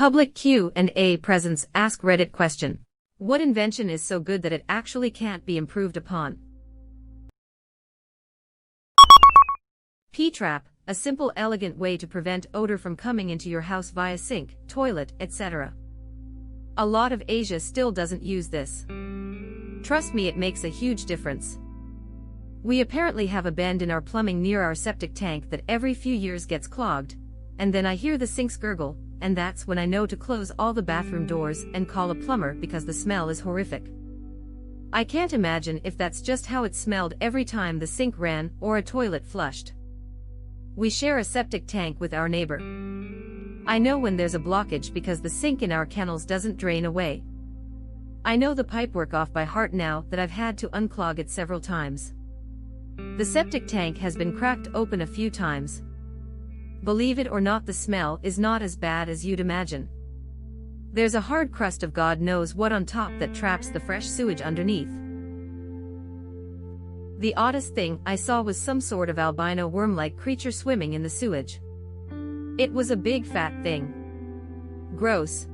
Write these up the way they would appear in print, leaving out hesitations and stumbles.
Public Q&A presents AskReddit question. What invention is so good that it actually can't be improved upon? Ptrap, a simple elegant way to prevent odor from coming into your house via sink, toilet, etc. A lot of Asia still doesn't use this. Trust me, it makes a huge difference. We apparently have a bend in our plumbing near our septic tank that every few years gets clogged, and then I hear the sinks gurgle, and that's when I know to close all the bathroom doors and call a plumber because the smell is horrific. I can't imagine if that's just how it smelled every time the sink ran or a toilet flushed. We share a septic tank with our neighbor. I know when there's a blockage because the sink in our kennels doesn't drain away. I know the pipework off by heart now that I've had to unclog it several times. The septic tank has been cracked open a few times. Believe it or not, the smell is not as bad as you'd imagine. There's a hard crust of God knows what on top that traps the fresh sewage underneath. The oddest thing I saw was some sort of albino worm-like creature swimming in the sewage. It was a big fat thing. Gross.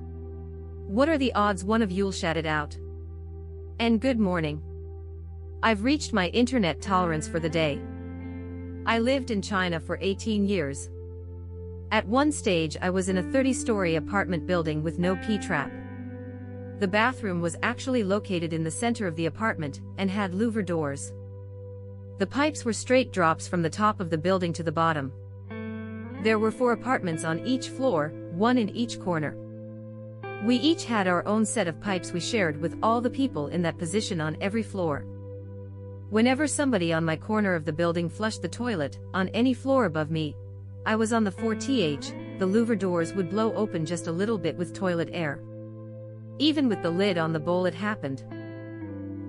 What are the odds one of you'll shout it out? And good morning. I've reached my internet tolerance for the day. I lived in China for 18 years. At one stage I was in a 30-story apartment building with no Ptrap. The bathroom was actually located in the center of the apartment and had louver doors. The pipes were straight drops from the top of the building to the bottom. There were 4 apartments on each floor, 1 in each corner. We each had our own set of pipes we shared with all the people in that position on every floor. Whenever somebody on my corner of the building flushed the toilet, on any floor above me, I was on the 4th, the louver doors would blow open just a little bit with toilet air. Even with the lid on the bowl it happened.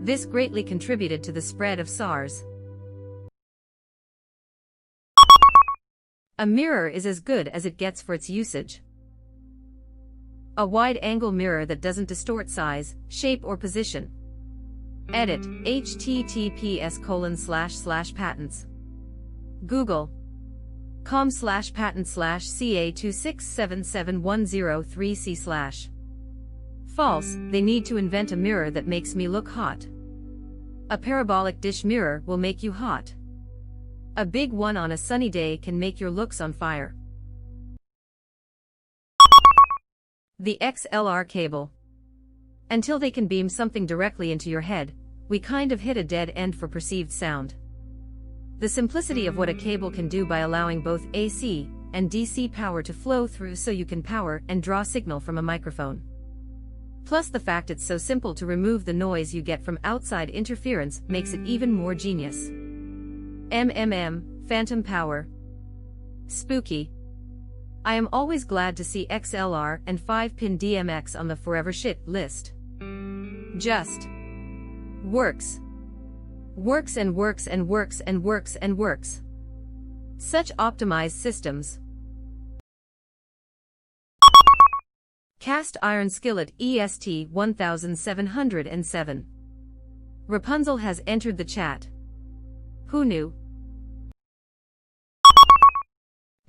This greatly contributed to the spread of SARS. A mirror is as good as it gets for its usage. A wide-angle mirror that doesn't distort size, shape or position. Edit, https://patents. Google. com/patent/CA2677103C/. False, they need to invent a mirror that makes me look hot. A parabolic dish mirror will make you hot. A big one on a sunny day can make your looks on fire. The XLR cable. Until they can beam something directly into your head, we kind of hit a dead end for perceived sound. The simplicity of what a cable can do by allowing both AC and DC power to flow through so you can power and draw signal from a microphone. Plus the fact it's so simple to remove the noise you get from outside interference makes it even more genius. Phantom power. Spooky. I am always glad to see XLR and 5-pin DMX on the forever shit list. Just works. Works and works and works and works and works. Such optimized systems. Cast iron skillet EST 1707. Rapunzel has entered the chat. Who knew?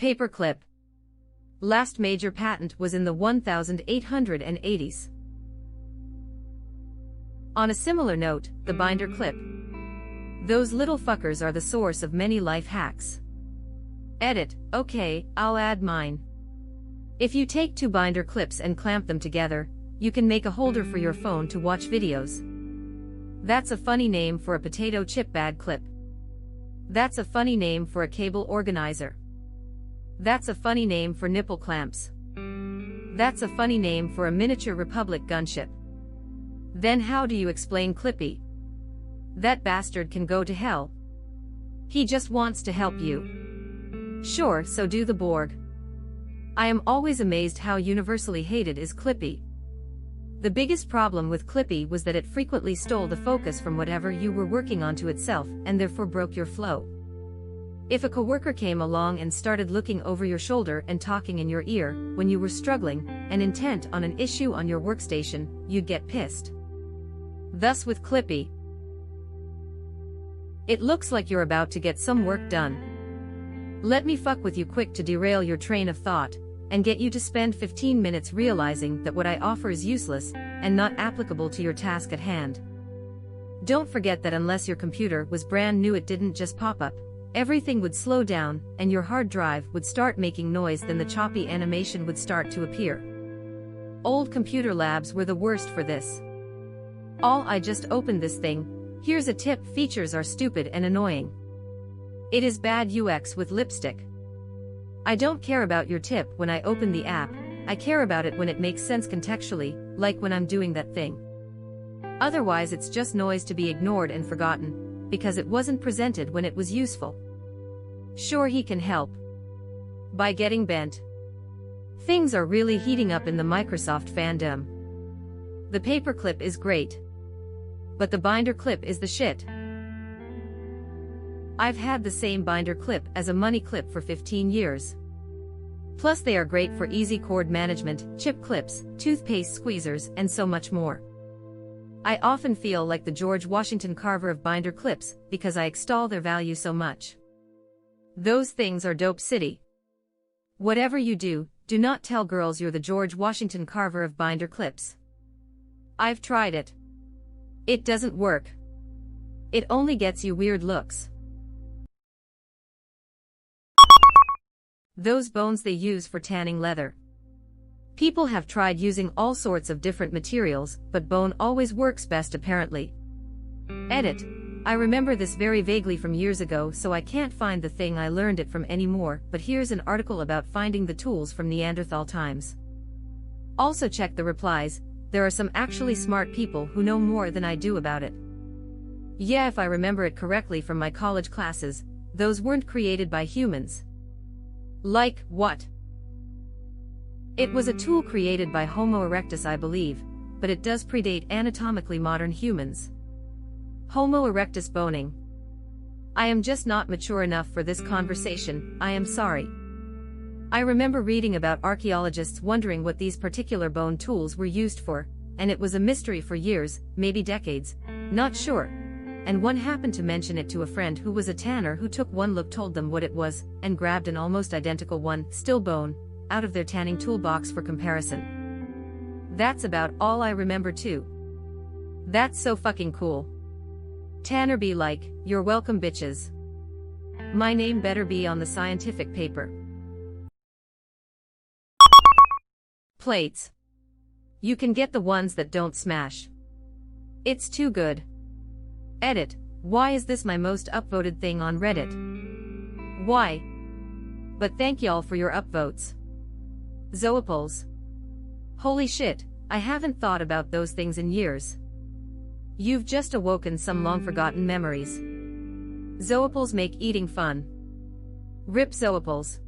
Paperclip. Last major patent was in the 1880s. On a similar note, the binder clip. Those little fuckers are the source of many life hacks. Edit, okay, I'll add mine. If you take 2 binder clips and clamp them together, you can make a holder for your phone to watch videos. That's a funny name for a potato chip bag clip. That's a funny name for a cable organizer. That's a funny name for nipple clamps. That's a funny name for a miniature Republic gunship. Then how do you explain Clippy? That bastard can go to hell. He just wants to help you. Sure, so do the Borg. I am always amazed how universally hated is Clippy. The biggest problem with Clippy was that it frequently stole the focus from whatever you were working on to itself and therefore broke your flow. If a coworker came along and started looking over your shoulder and talking in your ear when you were struggling and intent on an issue on your workstation, you'd get pissed. Thus with Clippy. It looks like you're about to get some work done. Let me fuck with you quick to derail your train of thought, and get you to spend 15 minutes realizing that what I offer is useless and not applicable to your task at hand. Don't forget that unless your computer was brand new, it didn't just pop up. Everything would slow down, and your hard drive would start making noise, then the choppy animation would start to appear. Old computer labs were the worst for this. I just opened this thing. Here's a tip: features are stupid and annoying. It is bad UX with lipstick. I don't care about your tip when I open the app, I care about it when it makes sense contextually, like when I'm doing that thing. Otherwise it's just noise to be ignored and forgotten, because it wasn't presented when it was useful. Sure, he can help by getting bent. Things are really heating up in the Microsoft fandom. The paperclip is great, but the binder clip is the shit. I've had the same binder clip as a money clip for 15 years. Plus they are great for easy cord management, chip clips, toothpaste squeezers, and so much more. I often feel like the George Washington Carver of binder clips because I extol their value so much. Those things are dope city. Whatever you do, do not tell girls you're the George Washington Carver of binder clips. I've tried it. It doesn't work. It only gets you weird looks. Those bones they use for tanning leather. People have tried using all sorts of different materials, but bone always works best apparently. Edit. I remember this very vaguely from years ago, so I can't find the thing I learned it from anymore, but here's an article about finding the tools from Neanderthal times. Also check the replies, there are some actually smart people who know more than I do about it. Yeah, if I remember it correctly from my college classes, those weren't created by humans. Like, what? It was a tool created by Homo erectus, I believe, but it does predate anatomically modern humans. Homo erectus boning. I am just not mature enough for this conversation, I am sorry. I remember reading about archaeologists wondering what these particular bone tools were used for, and it was a mystery for years, maybe decades, not sure. And one happened to mention it to a friend who was a tanner who took one look, told them what it was, and grabbed an almost identical one, still bone, out of their tanning toolbox for comparison. That's about all I remember too. That's so fucking cool. Tanner be like, you're welcome bitches. My name better be on the scientific paper. Plates. You can get the ones that don't smash. It's too good. Edit. Why is this my most upvoted thing on Reddit? Why? But thank y'all for your upvotes. Zooples. Holy shit, I haven't thought about those things in years. You've just awoken some long-forgotten memories. Zooples make eating fun. Rip Zooples.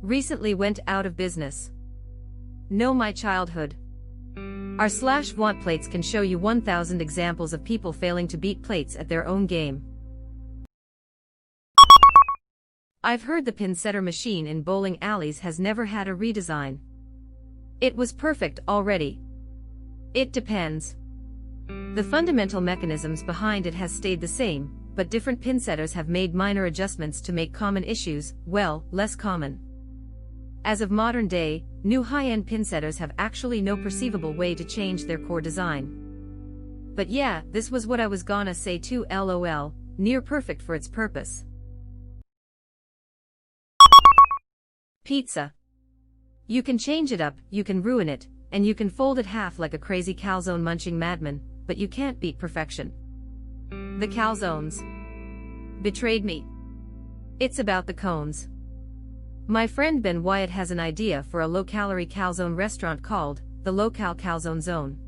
Recently went out of business. No, my childhood. r/want plates can show you 1,000 examples of people failing to beat plates at their own game. I've heard the pin setter machine in bowling alleys has never had a redesign. It was perfect already. It depends. The fundamental mechanisms behind it has stayed the same, but different pin setters have made minor adjustments to make common issues, well, less common. As of modern day, new high-end pin setters have actually no perceivable way to change their core design. But yeah, this was what I was gonna say too, lol, near perfect for its purpose. Pizza. You can change it up, you can ruin it, and you can fold it half like a crazy calzone munching madman, but you can't beat perfection. The calzones betrayed me. It's about the cones. My friend Ben Wyatt has an idea for a low-calorie calzone restaurant called the Local Calzone Zone.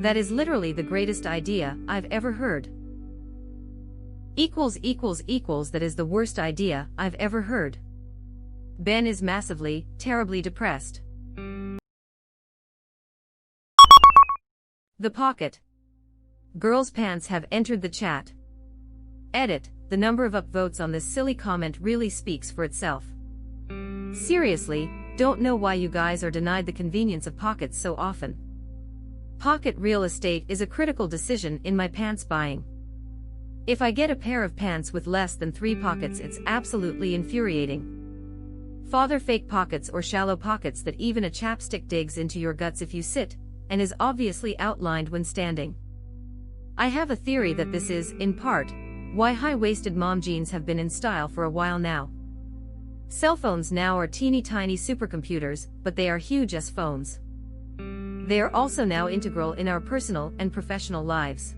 That is literally the greatest idea I've ever heard. That is the worst idea I've ever heard. Ben is massively, terribly depressed. The pocket girl's pants have entered the chat. Edit. The number of upvotes on this silly comment really speaks for itself. Seriously, don't know why you guys are denied the convenience of pockets so often. Pocket real estate is a critical decision in my pants buying. If I get a pair of pants with less than 3 pockets, it's absolutely infuriating. Father fake pockets or shallow pockets that even a chapstick digs into your guts if you sit, and is obviously outlined when standing. I have a theory that this is, in part, why high-waisted mom jeans have been in style for a while now. Cell phones now are teeny tiny supercomputers, but they are huge as phones. They are also now integral in our personal and professional lives.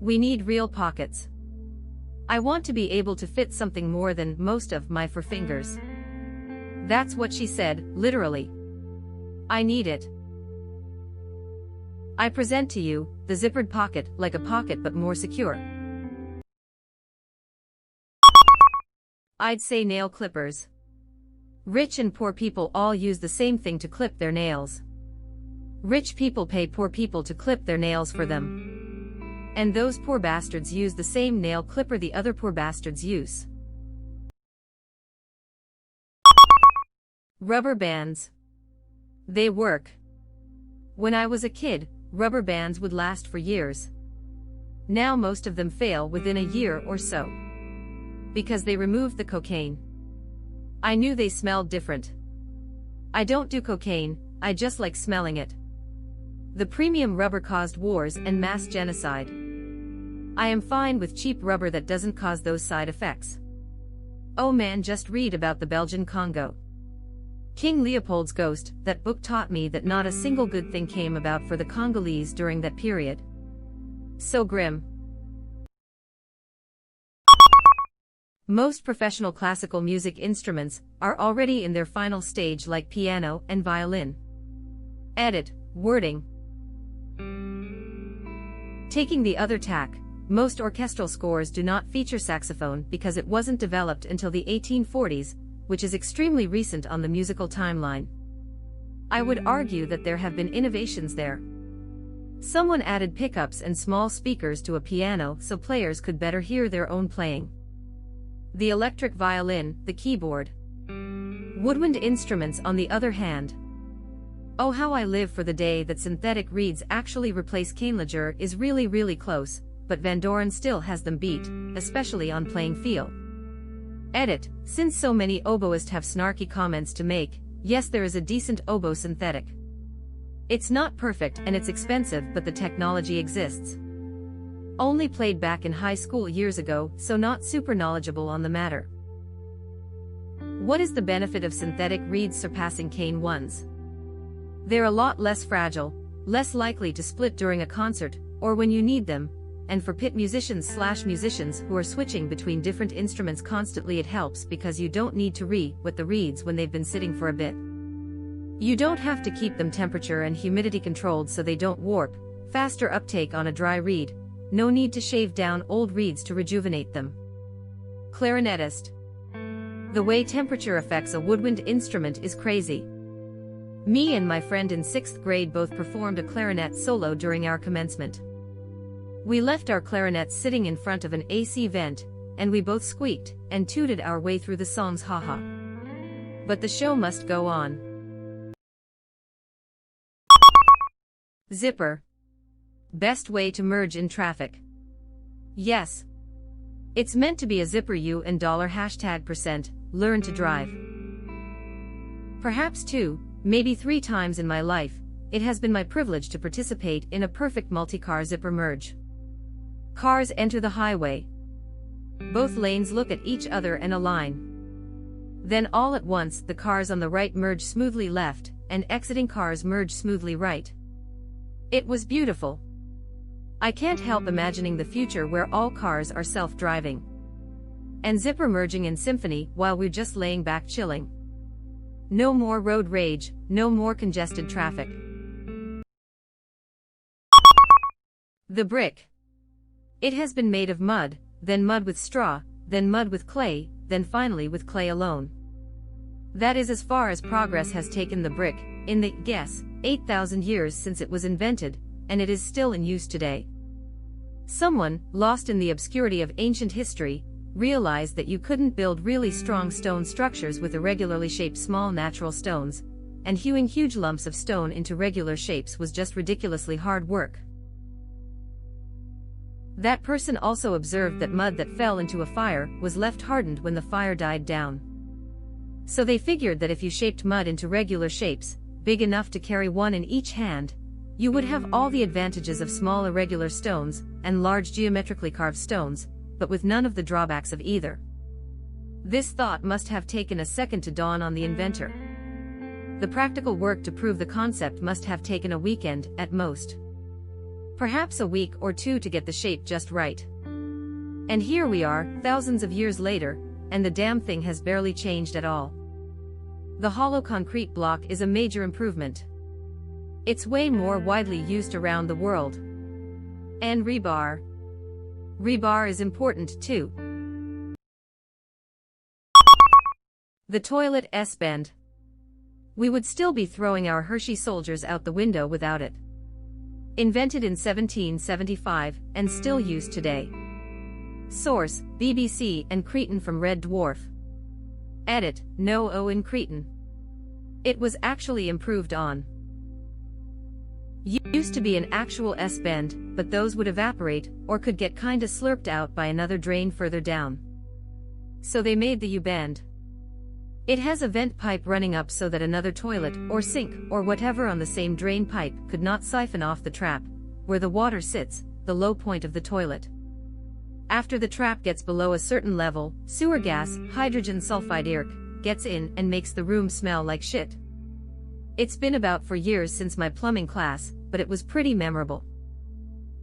We need real pockets. I want to be able to fit something more than most of my four fingers. That's what she said, literally. I need it. I present to you the zippered pocket, like a pocket but more secure. I'd say nail clippers. Rich and poor people all use the same thing to clip their nails. Rich people pay poor people to clip their nails for them. And those poor bastards use the same nail clipper the other poor bastards use. Rubber bands. They work. When I was a kid, rubber bands would last for years. Now most of them fail within a year or so. Because they removed the cocaine. I knew they smelled different. I don't do cocaine, I just like smelling it. The premium rubber caused wars and mass genocide. I am fine with cheap rubber that doesn't cause those side effects. Oh man, just read about the Belgian Congo. King Leopold's ghost. That book taught me that not a single good thing came about for the Congolese during that period. So grim. Most professional classical music instruments are already in their final stage, like piano and violin. Edit, wording. Taking the other tack, most orchestral scores do not feature saxophone because it wasn't developed until the 1840s, which is extremely recent on the musical timeline. I would argue that there have been innovations there. Someone added pickups and small speakers to a piano so players could better hear their own playing. The electric violin, the keyboard. Woodwind instruments, on the other hand. Oh, how I live for the day that synthetic reeds actually replace canelager is really close, but Van Doren still has them beat, especially on playing feel. Edit, since so many oboists have snarky comments to make, yes, there is a decent oboe synthetic. It's not perfect and it's expensive, but the technology exists. Only played back in high school years ago, so not super knowledgeable on the matter. What is the benefit of synthetic reeds surpassing cane ones? They're a lot less fragile, less likely to split during a concert, or when you need them, and for pit musicians/musicians who are switching between different instruments constantly, it helps because you don't need to re-wet the reeds when they've been sitting for a bit. You don't have to keep them temperature and humidity controlled so they don't warp, faster uptake on a dry reed. No need to shave down old reeds to rejuvenate them. Clarinetist. The way temperature affects a woodwind instrument is crazy. Me and my friend in 6th grade both performed a clarinet solo during our commencement. We left our clarinets sitting in front of an AC vent, and we both squeaked and tooted our way through the songs, haha. But the show must go on. Zipper. Best way to merge in traffic. Yes. It's meant to be a zipper you and $% learn to drive. Perhaps 2, maybe 3 times in my life, it has been my privilege to participate in a perfect multi-car zipper merge. Cars enter the highway. Both lanes look at each other and align. Then all at once the cars on the right merge smoothly left, and exiting cars merge smoothly right. It was beautiful. I can't help imagining the future where all cars are self-driving. And zipper merging in symphony while we're just laying back chilling. No more road rage, no more congested traffic. The brick. It has been made of mud, then mud with straw, then mud with clay, then finally with clay alone. That is as far as progress has taken the brick, in the, 8,000 years since it was invented, and it is still in use today. Someone, lost in the obscurity of ancient history, realized that you couldn't build really strong stone structures with irregularly shaped small natural stones, and hewing huge lumps of stone into regular shapes was just ridiculously hard work. That person also observed that mud that fell into a fire was left hardened when the fire died down. So they figured that if you shaped mud into regular shapes, big enough to carry one in each hand, you would have all the advantages of small irregular stones and large geometrically carved stones, but with none of the drawbacks of either. This thought must have taken a second to dawn on the inventor. The practical work to prove the concept must have taken a weekend, at most. Perhaps a week or two to get the shape just right. And here we are, thousands of years later, and the damn thing has barely changed at all. The hollow concrete block is a major improvement. It's way more widely used around the world. And rebar. Rebar is important too. The toilet S-bend. We would still be throwing our Hershey soldiers out the window without it. Invented in 1775 and still used today. Source: BBC and Cretan from Red Dwarf. Edit: no O in Cretan. It was actually improved on. Used to be an actual S-bend, but those would evaporate or could get kinda slurped out by another drain further down. So they made the U-bend. It has a vent pipe running up so that another toilet or sink or whatever on the same drain pipe could not siphon off the trap, where the water sits, the low point of the toilet. After the trap gets below a certain level, sewer gas, hydrogen sulfide IRC, gets in and makes the room smell like shit. It's been about 4 years since my plumbing class, but it was pretty memorable.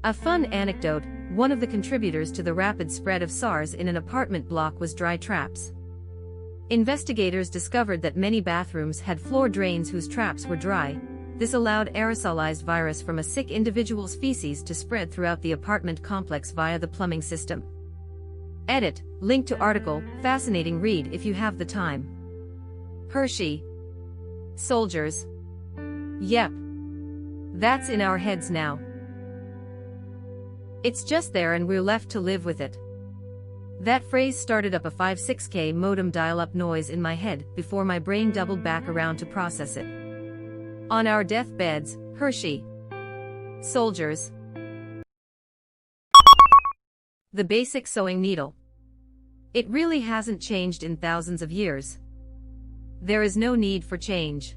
A fun anecdote: one of the contributors to the rapid spread of SARS in an apartment block was dry traps. Investigators discovered that many bathrooms had floor drains whose traps were dry. This allowed aerosolized virus from a sick individual's feces to spread throughout the apartment complex via the plumbing system. Edit: link to article, fascinating read if you have the time. Hershey soldiers. Yep. That's in our heads now. It's just there and we're left to live with it. That phrase started up a 5.6K modem dial-up noise in my head before my brain doubled back around to process it. On our deathbeds, Hershey soldiers. The basic sewing needle. It really hasn't changed in thousands of years. There is no need for change.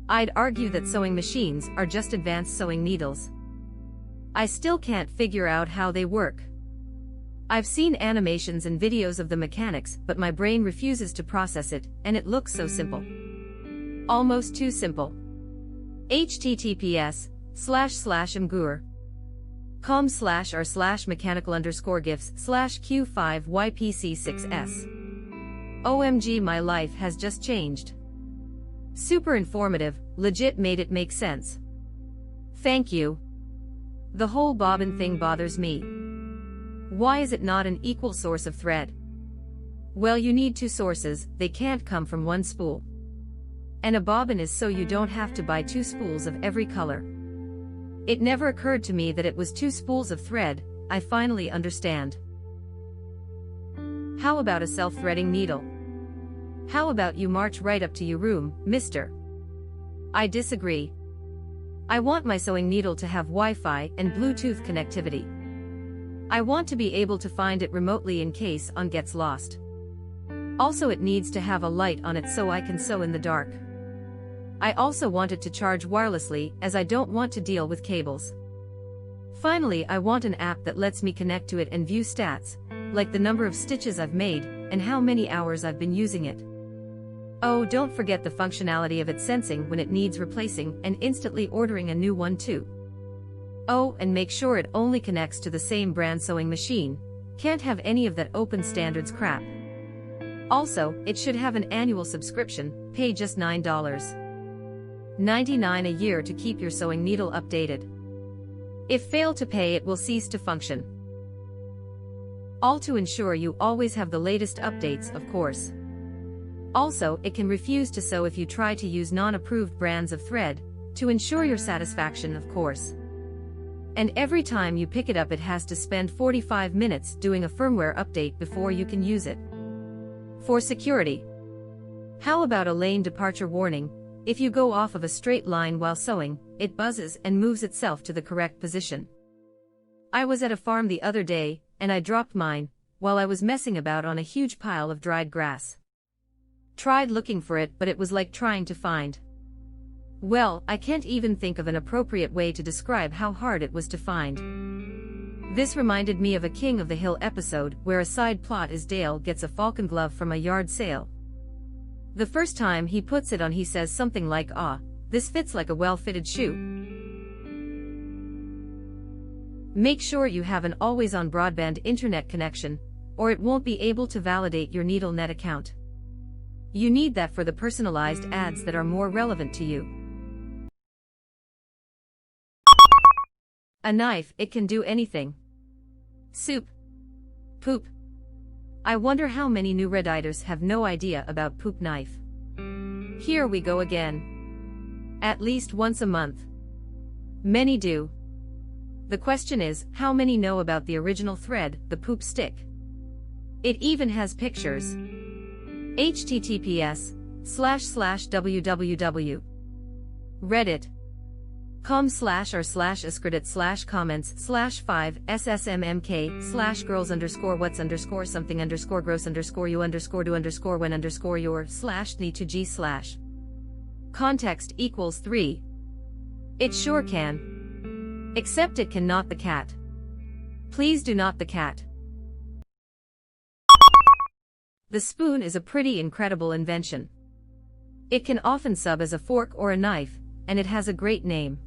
I'd argue that sewing machines are just advanced sewing needles. I still can't figure out how they work. I've seen animations and videos of the mechanics, but my brain refuses to process it, and it looks so simple. Almost too simple. https://m/r/mechanical_gifs/q5ypc6s. OMG, my life has just changed. Super informative, legit made it make sense. Thank you. The whole bobbin thing bothers me. Why is it not an equal source of thread? Well, you need 2 sources, they can't come from one spool. And a bobbin is so you don't have to buy 2 spools of every color. It never occurred to me that it was 2 spools of thread. I finally understand. How about a self-threading needle? How about you march right up to your room, mister? I disagree. I want my sewing needle to have Wi-Fi and Bluetooth connectivity. I want to be able to find it remotely in case one gets lost. Also, it needs to have a light on it so I can sew in the dark. I also want it to charge wirelessly, as I don't want to deal with cables. Finally, I want an app that lets me connect to it and view stats, like the number of stitches I've made, and how many hours I've been using it. Oh, don't forget the functionality of it sensing when it needs replacing and instantly ordering a new one too. Oh, and make sure it only connects to the same brand sewing machine. Can't have any of that open standards crap. Also, it should have an annual subscription, pay just $9.99 a year to keep your sewing needle updated. If fail to pay, it will cease to function. All to ensure you always have the latest updates, of course. Also, it can refuse to sew if you try to use non-approved brands of thread, to ensure your satisfaction, of course. And every time you pick it up, it has to spend 45 minutes doing a firmware update before you can use it. For security. How about a lane departure warning? If you go off of a straight line while sewing, it buzzes and moves itself to the correct position. I was at a farm the other day, and I dropped mine while I was messing about on a huge pile of dried grass. Tried looking for it, but it was like trying to find. Well, I can't even think of an appropriate way to describe how hard it was to find. This reminded me of a King of the Hill episode where a side plot is Dale gets a falcon glove from a yard sale. The first time he puts it on, he says something like, "Ah, this fits like a well-fitted shoe." Make sure you have an always-on broadband internet connection, or it won't be able to validate your NeedleNet account. You need that for the personalized ads that are more relevant to you. A knife, it can do anything. Soup. Poop. I wonder how many new Redditors have no idea about poop knife. Here we go again. At least once a month. Many do. The question is, how many know about the original thread, the poop stick? It even has pictures. https://www. reddit.com/r/skirtit/comments/5ssmmk/girls_what's_something_do_when_your/need to Context equals 3. It sure can. Except it cannot the cat. Please do not the cat. The spoon is a pretty incredible invention. It can often sub as a fork or a knife, and it has a great name.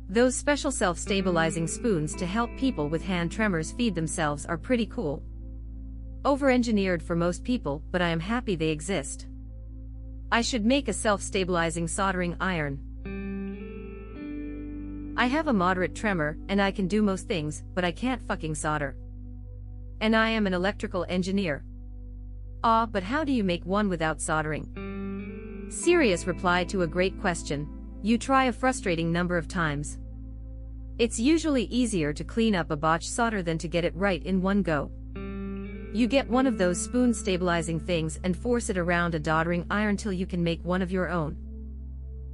Those special self-stabilizing spoons to help people with hand tremors feed themselves are pretty cool. Over-engineered for most people, but I am happy they exist. I should make a self-stabilizing soldering iron. I have a moderate tremor, and I can do most things, but I can't fucking solder. And I am an electrical engineer. But how do you make one without soldering? Serious reply to a great question. You try a frustrating number of times. It's usually easier to clean up a botched solder than to get it right in one go. You get one of those spoon stabilizing things and force it around a soldering iron till you can make one of your own.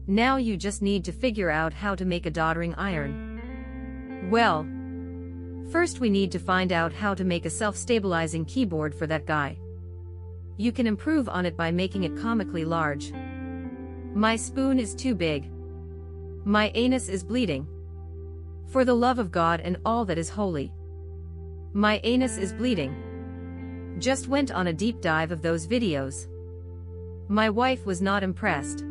Now you just need to figure out how to make a soldering iron. Well, first we need to find out how to make a self-stabilizing keyboard for that guy. You can improve on it by making it comically large. My spoon is too big. My anus is bleeding. For the love of God and all that is holy. My anus is bleeding. Just went on a deep dive of those videos. My wife was not impressed.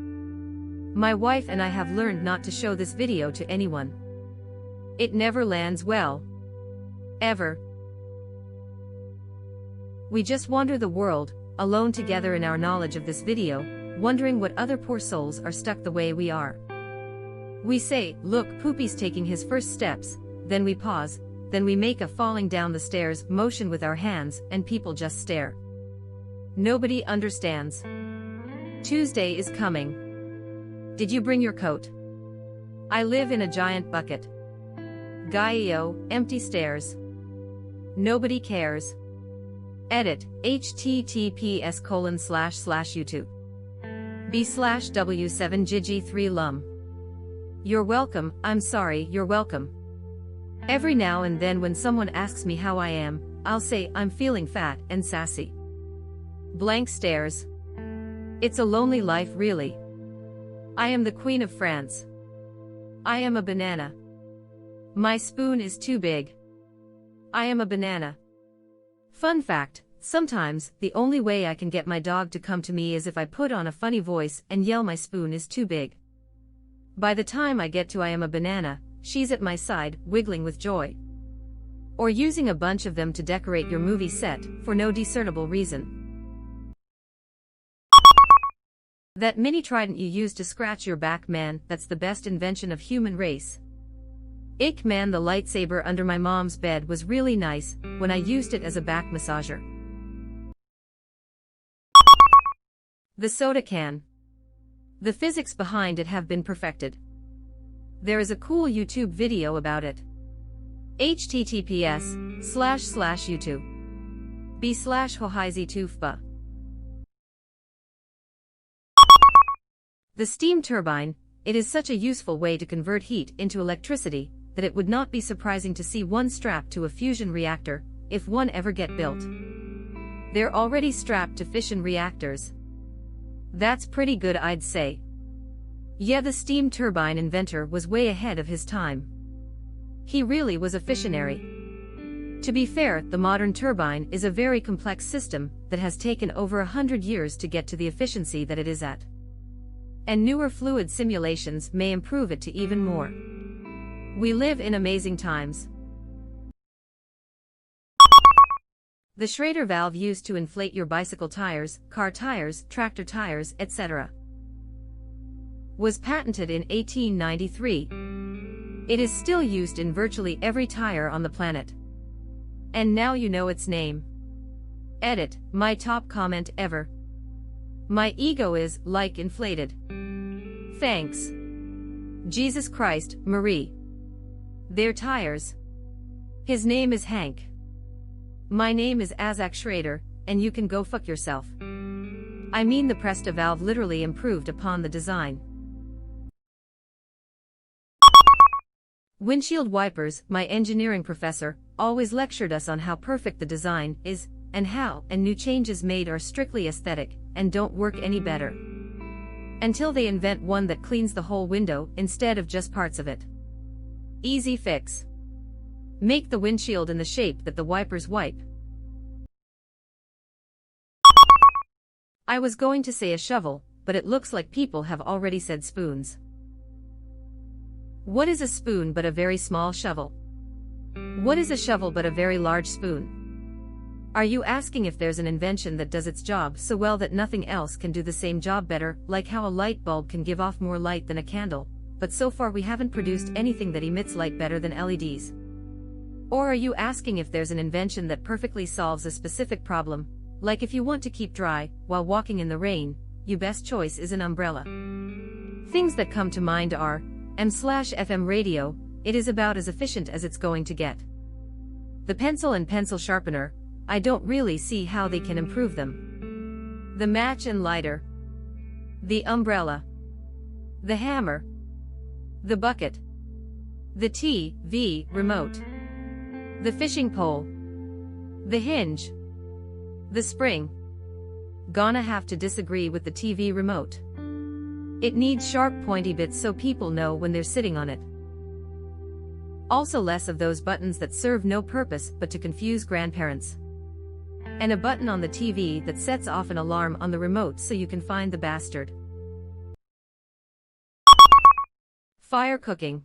My wife and I have learned not to show this video to anyone. It never lands well. Ever. We just wander the world, alone together in our knowledge of this video, wondering what other poor souls are stuck the way we are. We say, "Look, Poopy's taking his first steps," then we pause, then we make a falling down the stairs motion with our hands, and people just stare. Nobody understands. Tuesday is coming. Did you bring your coat? I live in a giant bucket. Gaio, empty stairs. Nobody cares. Edit, https://youtube. b/w7gg3lum. You're welcome, I'm sorry, you're welcome. Every now and then when someone asks me how I am, I'll say I'm feeling fat and sassy. Blank stares. It's a lonely life really. I am the Queen of France. I am a banana. My spoon is too big. I am a banana. Fun fact, sometimes, the only way I can get my dog to come to me is if I put on a funny voice and yell my spoon is too big. By the time I get to I am a banana, she's at my side, wiggling with joy. Or using a bunch of them to decorate your movie set, for no discernible reason. That mini trident you use to scratch your back, man, that's the best invention of human race. Ick man, the lightsaber under my mom's bed was really nice, when I used it as a back massager. The soda can. The physics behind it have been perfected. There is a cool YouTube video about it. https://youtube. b/hohizi2fba. The steam turbine, it is such a useful way to convert heat into electricity, that it would not be surprising to see one strapped to a fusion reactor, if one ever get built. They're already strapped to fission reactors. That's pretty good, I'd say. Yeah, the steam turbine inventor was way ahead of his time. He really was a visionary. To be fair, the modern turbine is a very complex system that has taken over 100 years to get to the efficiency that it is at. And newer fluid simulations may improve it to even more. We live in amazing times. The Schrader valve used to inflate your bicycle tires, car tires, tractor tires, etc. was patented in 1893. It is still used in virtually every tire on the planet. And now you know its name. Edit, my top comment ever. My ego is, like, inflated. Thanks. Jesus Christ, Marie. They're tires. His name is Hank. My name is Schrader, and you can go fuck yourself. I mean, the Presta valve literally improved upon the design. Windshield wipers, my engineering professor, always lectured us on how perfect the design is, and how new changes made are strictly aesthetic, and don't work any better. Until they invent one that cleans the whole window instead of just parts of it. Easy fix. Make the windshield in the shape that the wipers wipe. I was going to say a shovel, but it looks like people have already said spoons. What is a spoon but a very small shovel? What is a shovel but a very large spoon? Are you asking if there's an invention that does its job so well that nothing else can do the same job better, like how a light bulb can give off more light than a candle, but so far we haven't produced anything that emits light better than LEDs? Or are you asking if there's an invention that perfectly solves a specific problem, like if you want to keep dry while walking in the rain, your best choice is an umbrella? Things that come to mind are AM/FM radio, it is about as efficient as it's going to get. The pencil and pencil sharpener, I don't really see how they can improve them. The match and lighter. The umbrella. The hammer. The bucket. The TV remote. The fishing pole. The hinge. The spring. Gonna have to disagree with the TV remote. It needs sharp pointy bits so people know when they're sitting on it. Also less of those buttons that serve no purpose but to confuse grandparents. And a button on the TV that sets off an alarm on the remote so you can find the bastard. Fire cooking.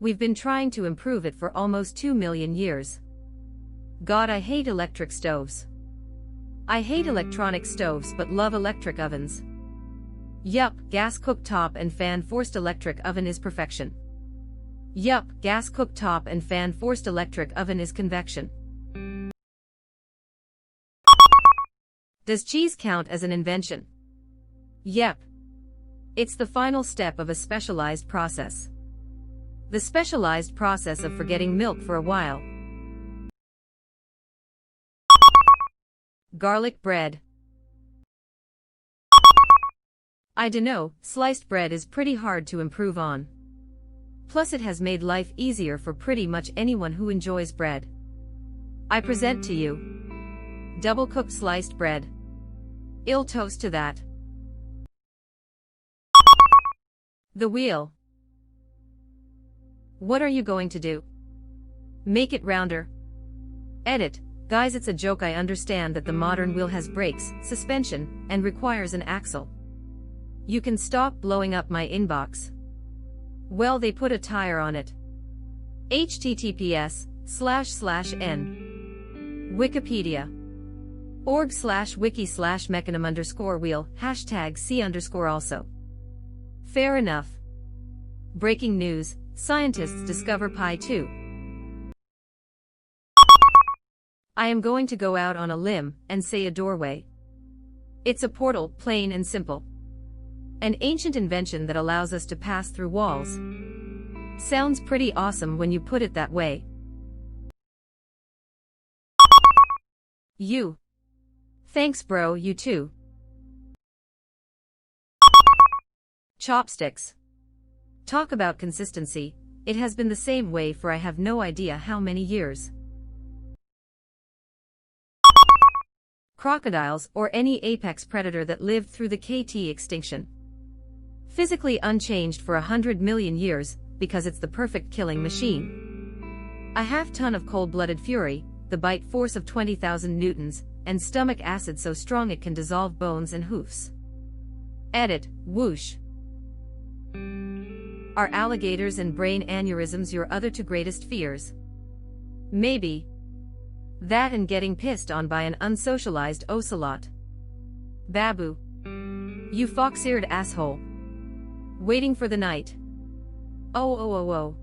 We've been trying to improve it for almost 2 million years. God, I hate electric stoves. I hate electronic stoves but love electric ovens. Yup, gas cooktop and fan forced electric oven is perfection. Yup, gas cooktop and fan forced electric oven is convection. Does cheese count as an invention? Yep. It's the final step of a specialized process. The specialized process of forgetting milk for a while. Garlic bread. I dunno, sliced bread is pretty hard to improve on. Plus it has made life easier for pretty much anyone who enjoys bread. I present to you double-cooked sliced bread. Ill toast to that. The wheel. What are you going to do? Make it rounder? Edit. Guys, it's a joke. I understand that the modern wheel has brakes, suspension, and requires an axle. You can stop blowing up my inbox. Well, they put a tire on it. https://n Wikipedia org/wiki/mechanism_wheel #c_also. Fair enough. Breaking news, scientists discover Pi 2. I am going to go out on a limb and say a doorway. It's a portal, plain and simple. An ancient invention that allows us to pass through walls. Sounds pretty awesome when you put it that way. You. Thanks bro, you too. Chopsticks. Talk about consistency, it has been the same way for I have no idea how many years. crocodiles, or any apex predator that lived through the KT extinction. Physically unchanged for 100 million years, because it's the perfect killing machine. A half-ton of cold-blooded fury, the bite force of 20,000 newtons, and stomach acid so strong it can dissolve bones and hoofs. Edit, whoosh. Are alligators and brain aneurysms your other two greatest fears? Maybe. That and getting pissed on by an unsocialized ocelot. Babu. You fox-eared asshole. Waiting for the night. Oh.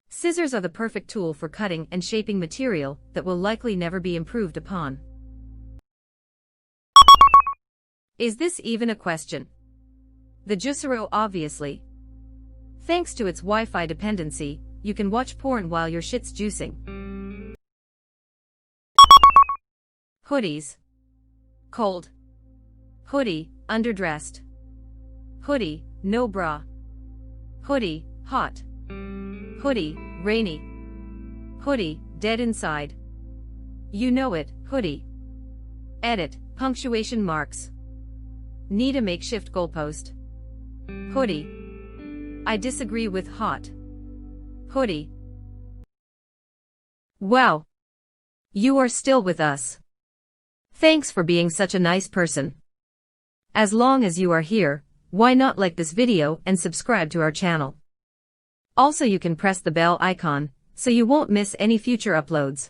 Scissors are the perfect tool for cutting and shaping material that will likely never be improved upon. Is this even a question? The Juicero, obviously. Thanks to its Wi-Fi dependency, you can watch porn while your shit's juicing. Hoodies. Cold. Hoodie, underdressed. Hoodie, no bra. Hoodie, hot. Hoodie, rainy. Hoodie, dead inside. You know it, hoodie. Edit, punctuation marks. Need a makeshift goalpost. Hoodie. I disagree with hot. Hoodie. Wow. You are still with us. Thanks for being such a nice person. As long as you are here, why not like this video and subscribe to our channel? Also, you can press the bell icon, so you won't miss any future uploads.